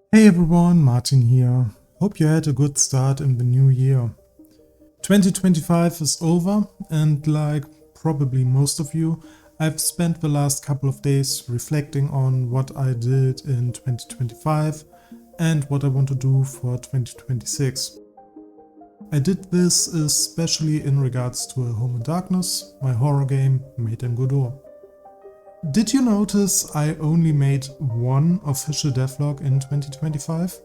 Hey everyone, Martin here. Hope you had a good start in the new year. 2025 is over, and like probably most of you, I've spent the last couple of days reflecting on what I did in 2025 and what I want to do for 2026. I did this especially in regards to A Home in Darkness, my horror game Made in Godot. Did you notice I only made one official devlog in 2025?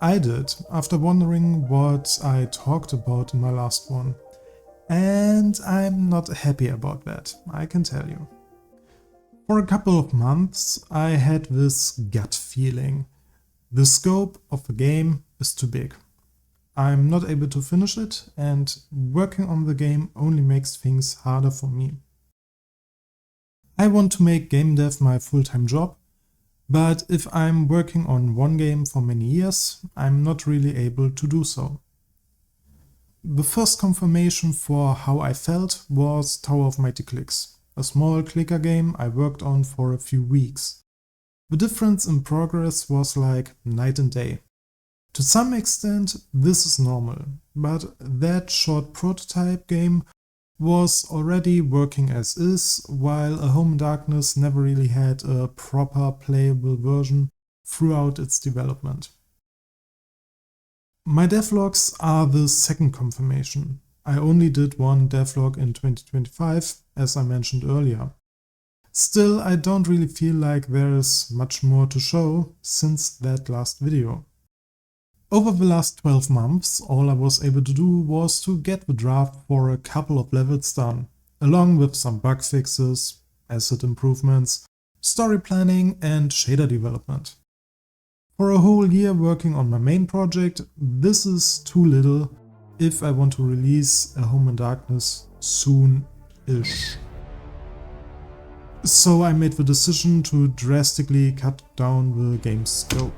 I did, after wondering what I talked about in my last one. And I'm not happy about that, I can tell you. For a couple of months I had this gut feeling. The scope of the game is too big. I'm not able to finish it, and working on the game only makes things harder for me. I want to make game dev my full-time job, but if I'm working on one game for many years, I'm not really able to do so. The first confirmation for how I felt was Tower of Mighty Clicks, a small clicker game I worked on for a few weeks. The difference in progress was like night and day. To some extent, this is normal, but that short prototype game was already working as is, while A Home in Darkness never really had a proper playable version throughout its development. My devlogs are the second confirmation. I only did one devlog in 2025, as I mentioned earlier. Still, I don't really feel like there is much more to show since that last video. Over the last 12 months, all I was able to do was to get the draft for a couple of levels done, along with some bug fixes, asset improvements, story planning and shader development. For a whole year working on my main project, this is too little if I want to release A Home in Darkness soon-ish. So I made the decision to drastically cut down the game's scope.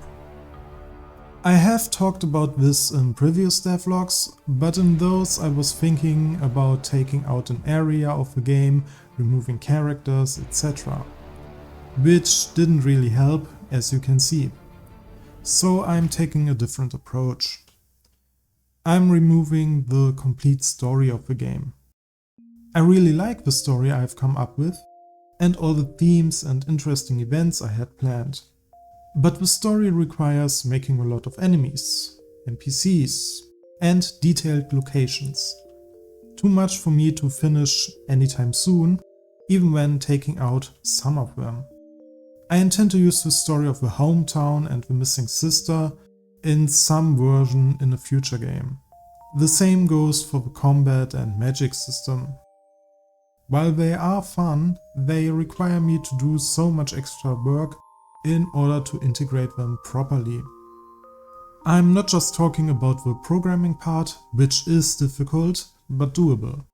I have talked about this in previous devlogs, but in those I was thinking about taking out an area of the game, removing characters, etc. Which didn't really help, as you can see. So I'm taking a different approach. I'm removing the complete story of the game. I really like the story I've come up with, and all the themes and interesting events I had planned. But the story requires making a lot of enemies, NPCs, and detailed locations. Too much for me to finish anytime soon, even when taking out some of them. I intend to use the story of the hometown and the missing sister in some version in a future game. The same goes for the combat and magic system. While they are fun, they require me to do so much extra work in order to integrate them properly. I'm not just talking about the programming part, which is difficult, but doable.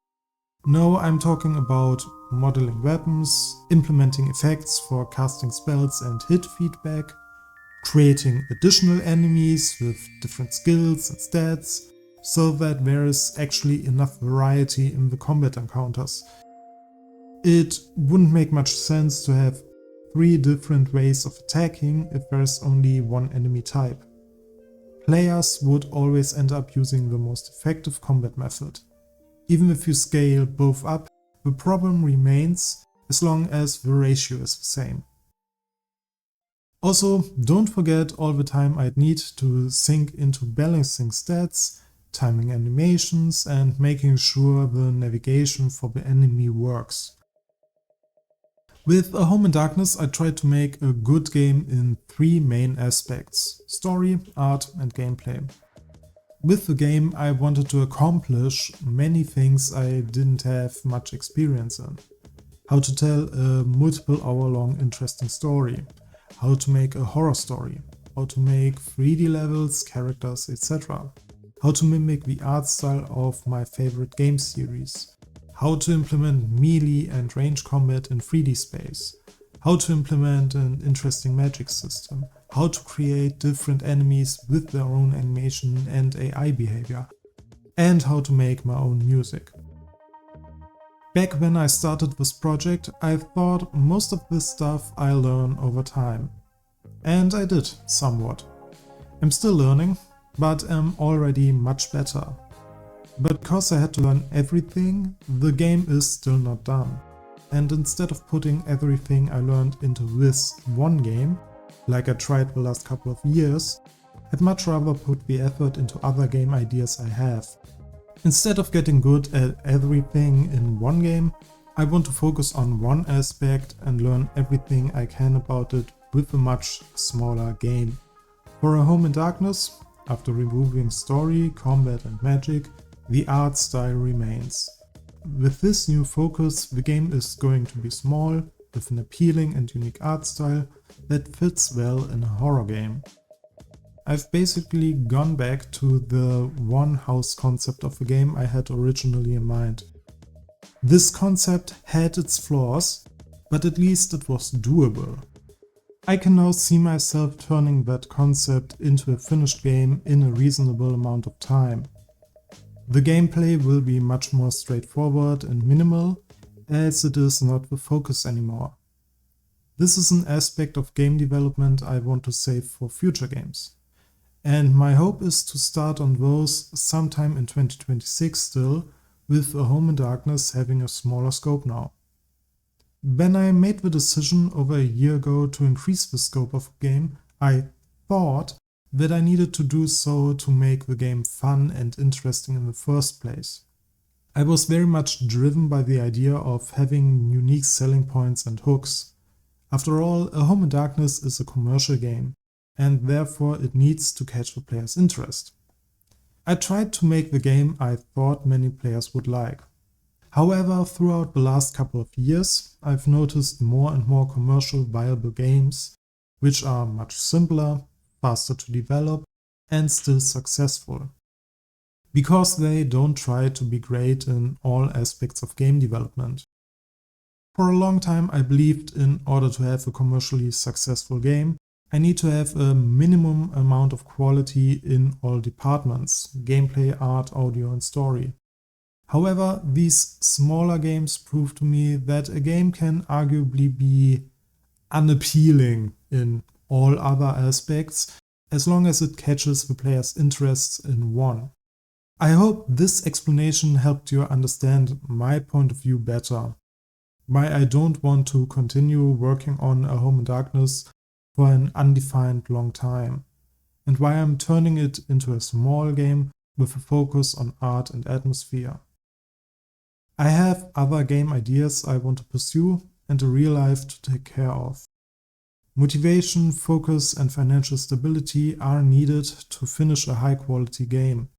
No, I'm talking about modeling weapons, implementing effects for casting spells and hit feedback, creating additional enemies with different skills and stats, so that there is actually enough variety in the combat encounters. It wouldn't make much sense to have 3 different ways of attacking if there's only one enemy type. Players would always end up using the most effective combat method. Even if you scale both up, the problem remains as long as the ratio is the same. Also, don't forget all the time I'd need to sink into balancing stats, timing animations, and making sure the navigation for the enemy works. With A Home in Darkness, I tried to make a good game in 3 main aspects: story, art and gameplay. With the game I wanted to accomplish many things I didn't have much experience in. How to tell a multiple hour long interesting story, how to make a horror story, how to make 3D levels, characters, etc. How to mimic the art style of my favorite game series. How to implement melee and range combat in 3D space, how to implement an interesting magic system, how to create different enemies with their own animation and AI behavior, and how to make my own music. Back when I started this project, I thought most of this stuff I'll learn over time. And I did, somewhat. I'm still learning, but am already much better. But because I had to learn everything, the game is still not done. And instead of putting everything I learned into this one game, like I tried the last couple of years, I'd much rather put the effort into other game ideas I have. Instead of getting good at everything in one game, I want to focus on one aspect and learn everything I can about it with a much smaller game. For A Home in Darkness, after removing story, combat and magic, the art style remains. With this new focus, the game is going to be small, with an appealing and unique art style that fits well in a horror game. I've basically gone back to the one house concept of the game I had originally in mind. This concept had its flaws, but at least it was doable. I can now see myself turning that concept into a finished game in a reasonable amount of time. The gameplay will be much more straightforward and minimal, as it is not the focus anymore. This is an aspect of game development I want to save for future games. And my hope is to start on those sometime in 2026 still, with A Home in Darkness having a smaller scope now. When I made the decision over a year ago to increase the scope of the game, I thought that I needed to do so to make the game fun and interesting in the first place. I was very much driven by the idea of having unique selling points and hooks. After all, A Home in Darkness is a commercial game, and therefore it needs to catch the player's interest. I tried to make the game I thought many players would like. However, throughout the last couple of years, I've noticed more and more commercial viable games, which are much simpler, faster to develop, and still successful. Because they don't try to be great in all aspects of game development. For a long time I believed in order to have a commercially successful game, I need to have a minimum amount of quality in all departments: gameplay, art, audio and story. However, these smaller games prove to me that a game can arguably be unappealing in all other aspects, as long as it catches the player's interests in one. I hope this explanation helped you understand my point of view better. Why I don't want to continue working on A Home in Darkness for an undefined long time, and why I'm turning it into a small game with a focus on art and atmosphere. I have other game ideas I want to pursue and a real life to take care of. Motivation, focus and financial stability are needed to finish a high quality game.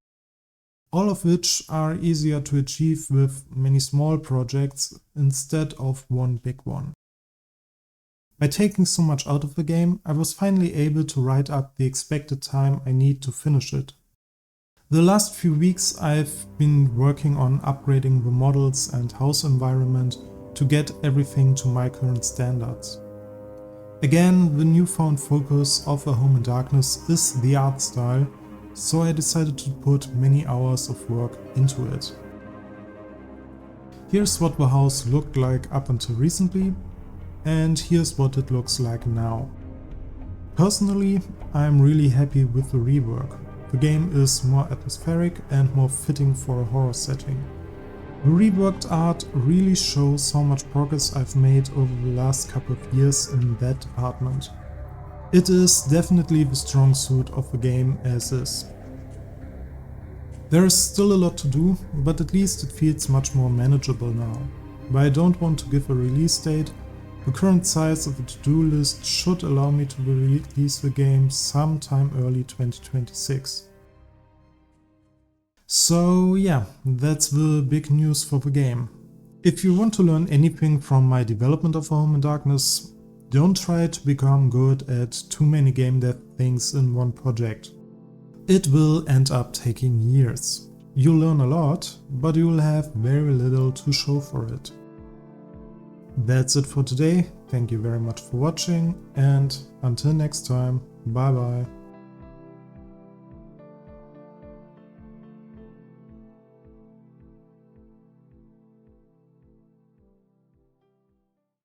All of which are easier to achieve with many small projects instead of one big one. By taking so much out of the game, I was finally able to write up the expected time I need to finish it. The last few weeks I've been working on upgrading the models and house environment to get everything to my current standards. Again, the newfound focus of A Home in Darkness is the art style, so I decided to put many hours of work into it. Here's what the house looked like up until recently, and here's what it looks like now. Personally, I'm really happy with the rework. The game is more atmospheric and more fitting for a horror setting. The reworked art really shows how much progress I've made over the last couple of years in that department. It is definitely the strong suit of the game as is. There is still a lot to do, but at least it feels much more manageable now. But I don't want to give a release date. The current size of the to-do list should allow me to release the game sometime early 2026. So yeah, that's the big news for the game. If you want to learn anything from my development of A Home in Darkness, don't try to become good at too many game dev things in one project. It will end up taking years. You'll learn a lot, but you will have very little to show for it. That's it for today. Thank you very much for watching, and until next time, bye bye.